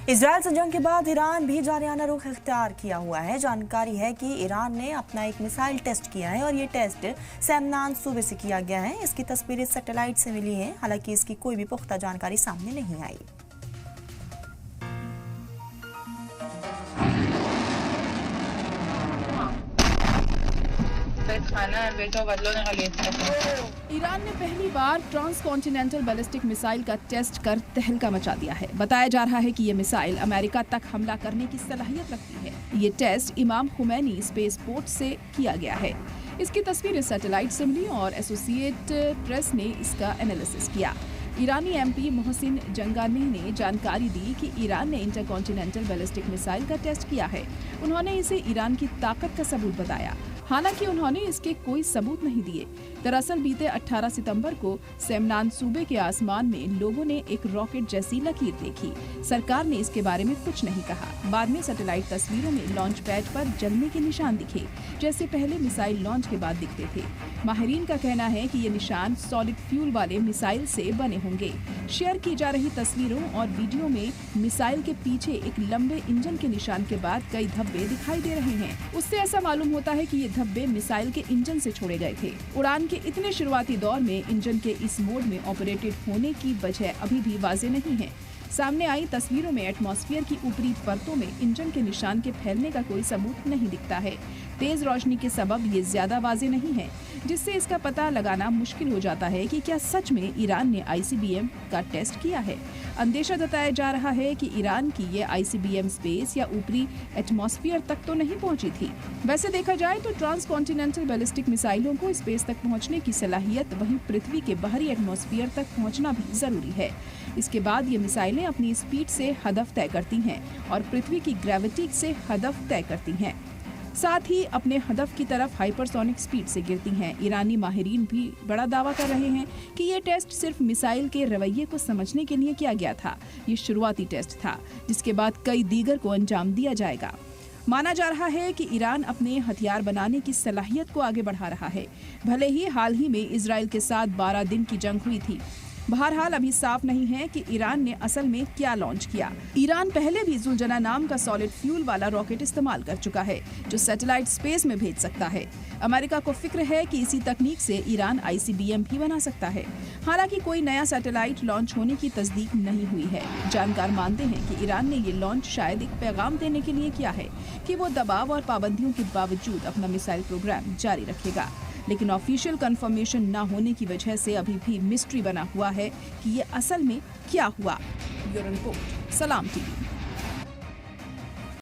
Israel से जंग के बाद ईरान भी जानियाना रुख इख्तियार किया हुआ है। जानकारी है कि ईरान ने अपना एक मिसाइल टेस्ट किया है और ये टेस्ट सेमनान सूबे से किया गया है। इसकी तस्वीरें सैटेलाइट से मिली हैं, हालांकि इसकी कोई भी पुख्ता जानकारी सामने नहीं आई। ईरान ने पहली बार ट्रांसकॉन्टिनेंटल बैलिस्टिक मिसाइल का टेस्ट कर तहलका मचा दिया है। बताया जा रहा है कि ये मिसाइल अमेरिका तक हमला करने की सलाहियत रखती है। ये टेस्ट इमाम खुमैनी स्पेस पोर्ट से किया गया है। इसकी तस्वीरें सैटेलाइट से मिली और एसोसिएट प्रेस ने इसका एनालिसिस किया। ईरानी एमपी मोहसिन जंगानी ने जानकारी दी कि ईरान ने इंटरकॉन्टिनेंटल बैलिस्टिक मिसाइल का टेस्ट किया है। उन्होंने इसे ईरान की ताकत का सबूत बताया, हालांकि उन्होंने इसके कोई सबूत नहीं दिए। दरअसल बीते 18 सितंबर को सेमनान सूबे के आसमान में लोगों ने एक रॉकेट जैसी लकीर देखी। सरकार ने इसके बारे में कुछ नहीं कहा। बाद में सैटेलाइट तस्वीरों में लॉन्च पैड पर जलने के निशान दिखे, जैसे पहले मिसाइल लॉन्च के बाद दिखते थे। माहिरीन का कहना है कि ये निशान सॉलिड फ्यूल वाले मिसाइल से बने होंगे। शेयर की जा रही तस्वीरों और वीडियो में मिसाइल के पीछे एक लंबे इंजन के निशान के बाद कई धब्बे दिखाई दे रहे हैं। उससे ऐसा मालूम होता है कि ये धब्बे मिसाइल के इंजन से छोड़े गए थे। उड़ान के इतने शुरुआती दौर में इंजन के इस मोड में ऑपरेटेड होने की वजह अभी भी वाज़ेह नहीं है। सामने आई तस्वीरों में एटमॉस्फेयर की ऊपरी परतों में इंजन के निशान के फैलने का कोई सबूत नहीं दिखता है। तेज रोशनी के सबब ये ज्यादा वाज़ेह नहीं है, जिससे इसका पता लगाना मुश्किल हो जाता है कि क्या सच में ईरान ने आईसीबीएम का टेस्ट किया है। अंदेशा जताया जा रहा है कि ईरान की ये आईसीबीएम स्पेस या ऊपरी एटमॉस्फेयर तक तो नहीं पहुंची थी। वैसे देखा जाए तो ट्रांसकॉन्टिनेंटल बैलिस्टिक मिसाइलों को स्पेस तक पहुंचने की सलाहियत वहीं पृथ्वी के बाहरी एटमॉस्फेयर तक पहुंचना भी जरूरी है। इसके बाद ये मिसाइलें अपनी स्पीड से हदफ तय करती हैं और पृथ्वी की ग्रेविटी से हदफ तय करती हैं। साथ ही अपने हदफ की तरफ हाइपरसोनिक स्पीड से गिरती हैं। ईरानी माहिरीन भी बड़ा दावा कर रहे हैं कि ये टेस्ट सिर्फ मिसाइल के रवैये को समझने के लिए किया गया था। ये शुरुआती टेस्ट था, जिसके बाद कई दीगर को अंजाम दिया जाएगा। माना जा रहा है कि ईरान अपने हथियार बनाने की सलाहियत को आगे बढ़ा रहा है। भले ही हाल ही में इजराइल के साथ 12 दिन की जंग हुई थी। बहरहाल अभी साफ नहीं है कि ईरान ने असल में क्या लॉन्च किया। ईरान पहले भी जुलजना नाम का सॉलिड फ्यूल वाला रॉकेट इस्तेमाल कर चुका है, जो सैटेलाइट स्पेस में भेज सकता है। अमेरिका को फिक्र है कि इसी तकनीक से ईरान आईसीबीएम भी बना सकता है। हालांकि कोई नया सैटेलाइट लॉन्च होने की तस्दीक नहीं हुई है। जानकार मानते हैं कि ईरान ने ये लॉन्च शायद एक पैगाम देने के लिए किया है कि वो दबाव और पाबंदियों के बावजूद अपना मिसाइल प्रोग्राम जारी रखेगा। लेकिन ऑफिशियल कंफर्मेशन न होने की वजह से अभी भी मिस्ट्री बना हुआ है कि ये असल में क्या हुआ। ब्यूरो रिपोर्ट, सलाम टीवी।